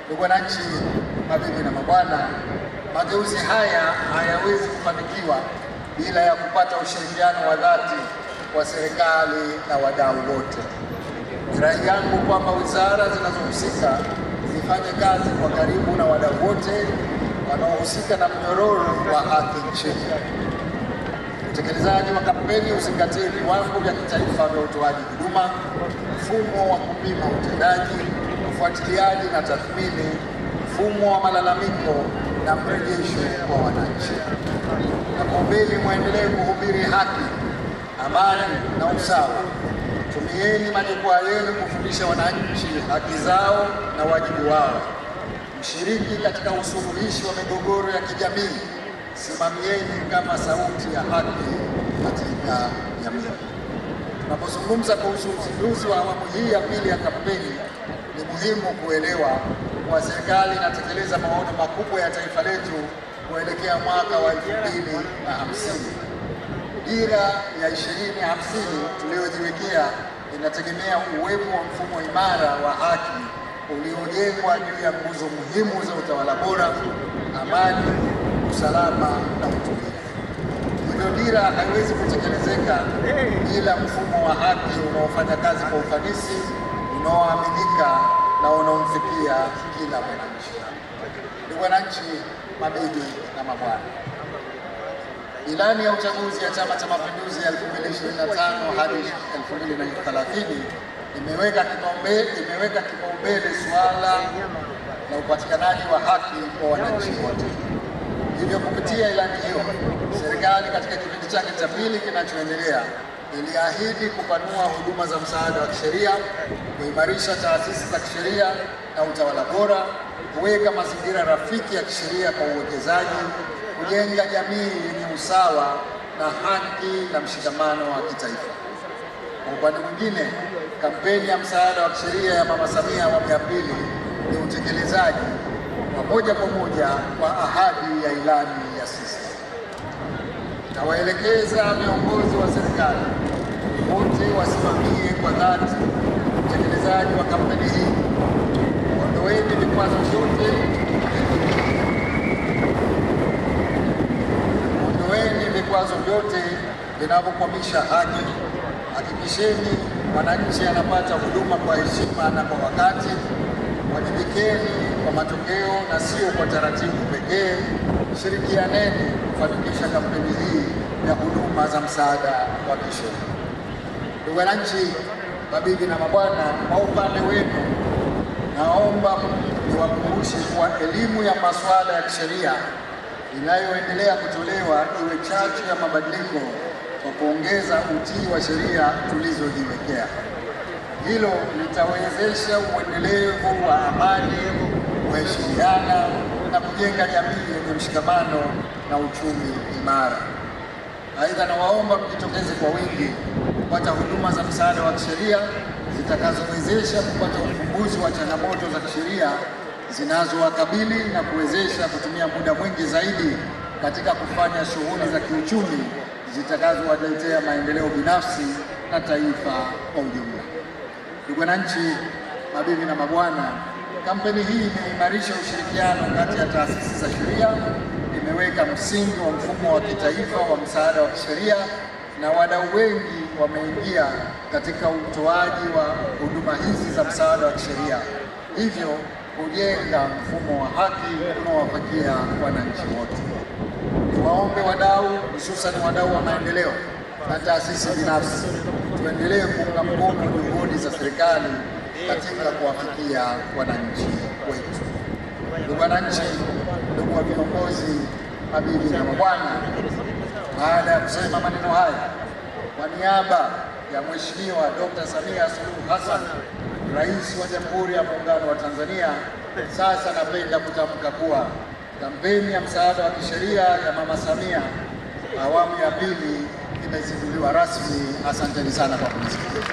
Ndugu wananchi, mabibi na mabwana, mageuzi haya hayawezi kufanikiwa bila ya kupata ushirikiano wa dhati wa serikali na wadau wote. Ni rai yangu kwamba wizara zinazohusika zifanye kazi kwa karibu na wadau wote wanaohusika na mnyororo wa haki nchini. Utekelezaji wa kampeni uzingatie viwango vya kitaifa vya utoaji huduma, mfumo wa kupima utendaji, ufuatiliaji na tathmini, mfumo wa malalamiko na mrejesho kwa wananchi. Nakuombeni mwendelee kuhubiri haki, amani na usawa. Tumieni majukwaa yenu kufundisha wananchi haki zao na wajibu wao. Mshiriki katika usuluhishi wa migogoro ya kijamii. Simamieni kama sauti ya haki katika jamii. Tunapozungumza kuhusu uzinduzi wa awamu hii ya pili ya kampeni, ni muhimu kuelewa kuwa serikali inatekeleza maono makubwa ya taifa letu kuelekea mwaka wa 2050. Dira ya 2050 tuliyojiwekea inategemea uwepo wa mfumo imara wa haki uliojengwa juu ya nguzo muhimu za utawala bora, amani, usalama na utulivu. Hivyo dira haiwezi kutekelezeka bila mfumo wa haki unaofanya kazi kwa ufanisi, unaoaminika na unaomfikia kila mwananchi. Ndugu wananchi, mabibi na mabwana, ilani ya uchaguzi ya Chama cha Mapinduzi ya 2025 hadi 2030 imeweka kipaumbele suala la upatikanaji wa haki kwa wananchi wote. Hivyo kupitia ilani hiyo, serikali katika kipindi chake cha pili kinachoendelea iliahidi kupanua huduma za msaada wa kisheria, kuimarisha taasisi za kisheria na utawala bora, kuweka mazingira rafiki ya kisheria kwa uwekezaji, kujenga jamii yenye usawa na haki na mshikamano wa kitaifa. Kwa upande mwingine, kampeni ya msaada wa kisheria ya Mama Samia awamu ya pili ni utekelezaji wa moja kwa moja wa ahadi ya ilani ya CCM. Nawaelekeza viongozi wa serikali wote wasimamie kwa dhati utekelezaji wa kampeni hii. Ondoeni vikwazo vyote vinavyokwamisha haki. Hakikisheni mwananchi anapata huduma kwa heshima na kwa wakati. Wajibikeni kwa matokeo na sio kwa taratibu pekee. Shirikianeni kufanikisha kampeni hii ya huduma za msaada wa kisheria. Ndugu wananchi, mabibi na mabwana, kwa upande wenu naomba niwakumbushe kuwa elimu ya masuala ya kisheria inayoendelea kutolewa iwe chachu ya mabadiliko kwa kuongeza utii wa sheria tulizojiwekea. Hilo litawezesha uendelevu wa amani, kuheshimiana na kujenga jamii yenye mshikamano na uchumi imara. Aidha, nawaomba mjitokeze kwa wingi kupata huduma za msaada wa kisheria zitakazowezesha kupata ufumbuzi wa changamoto za kisheria zinazowakabili na kuwezesha kutumia muda mwingi zaidi katika kufanya shughuli za kiuchumi zitakazowaletea maendeleo binafsi na taifa kwa ujumla. Ndugu wananchi, mabibi na mabwana, kampeni hii imeimarisha ushirikiano kati ya taasisi za sheria, imeweka msingi wa mfumo wa kitaifa wa msaada wa kisheria na wadau wengi wameingia katika utoaji wa huduma hizi za msaada wa kisheria, hivyo kujenga mfumo wa haki unaowafikia wananchi wote. Niwaombe wadau, hususan wadau wa maendeleo na taasisi binafsi, tuendelee kuunga mkono juhudi za serikali katika kuwafikia wananchi wetu. Ndugu wananchi, ndugu wa viongozi, mabibi na mabwana, baada ya kusema maneno haya, kwa niaba ya Mheshimiwa Dr. Samia Suluhu Hassan, Rais wa Jamhuri ya Muungano wa Tanzania, sasa napenda kutamka kuwa kampeni ya msaada wa kisheria ya Mama Samia awamu ya pili imezinduliwa rasmi. Asanteni sana kwa kunisikiliza.